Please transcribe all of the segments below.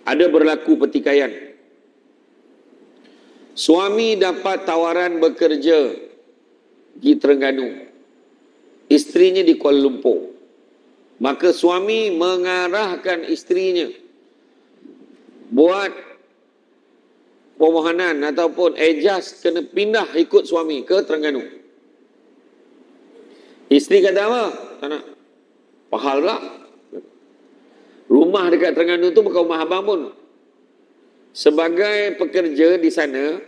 Ada berlaku pertikaian. Suami dapat tawaran bekerja di Terengganu, isterinya di Kuala Lumpur. Maka suami mengarahkan isterinya buat permohonan ataupun adjust kena pindah ikut suami ke Terengganu. Isteri kata apa? Tak nak. Pahal pula. Rumah dekat Terengganu tu bukan rumah abang pun. Sebagai pekerja di sana,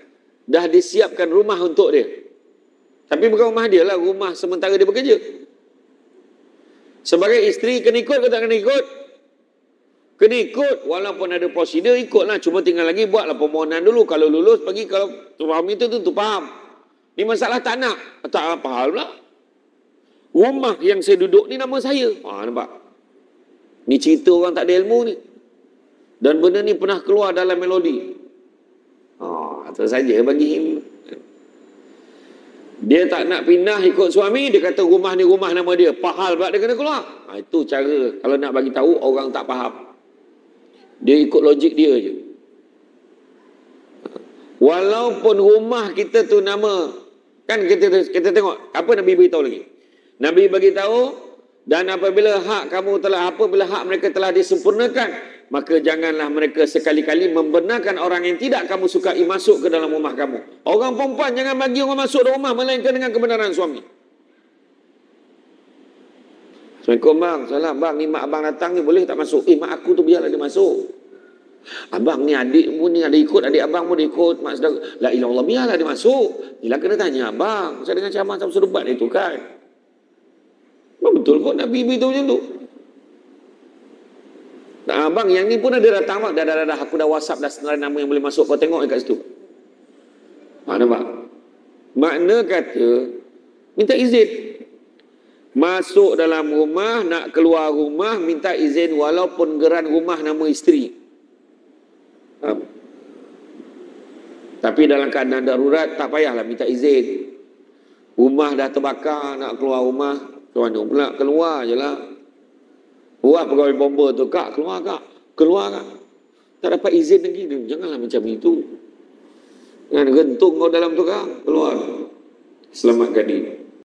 dah disiapkan rumah untuk dia. Tapi bukan rumah dia lah, rumah sementara dia bekerja. Sebagai isteri, kena ikut ke tak kena ikut? Kena ikut, walaupun ada prosedur, ikutlah. Cuma tinggal lagi buatlah permohonan dulu. Kalau lulus, pergi. Kalau suami itu tentu faham. Ni masalah tak nak. Tak faham lah. Rumah yang saya duduk ni nama saya. Nampak? Ni cerita orang tak ada ilmu ni. Dan benda ni pernah keluar dalam melodi. Itu saja bagi him. Dia tak nak pindah ikut suami, dia kata rumah ni rumah nama dia. Pahal pula dia kena keluar. Itu cara kalau nak bagi tahu orang tak faham. Dia ikut logik dia je. Walaupun rumah kita tu nama, kan kita tengok apa Nabi beritahu lagi. Nabi bagi tahu, dan apabila hak mereka telah disempurnakan, maka janganlah mereka sekali-kali membenarkan orang yang tidak kamu sukai masuk ke dalam rumah kamu. Orang perempuan jangan bagi orang masuk dalam rumah melainkan dengan kebenaran suami. Assalamualaikum bang, salam bang, ni mak abang datang ni boleh tak masuk? Mak aku tu biarlah dia masuk. Abang ni adik pun ni ada ikut, adik abang pun ikut, mak sedang, la ilah Allah, biarlah dia masuk. Bila kena tanya abang, saya dengan ceramah sama serubat itu kan. Betul kot Nabi beritahu macam tu. Abang yang ni pun ada datang bang, dah aku dah WhatsApp dah senarai nama yang boleh masuk, kau tengok dekat situ. Nampak? Makna kata minta izin. Masuk dalam rumah, nak keluar rumah, minta izin walaupun geran rumah nama isteri. Tapi dalam keadaan darurat, tak payahlah minta izin. Rumah dah terbakar, nak keluar rumah, ke mana pula? Keluar je lah. Wah, pegawai bomba tu, kak, keluar kak. Keluar kak. Tak dapat izin lagi. Janganlah macam itu. Kan, gentung kau dalam tu kak. Keluar. Selamatkan diri.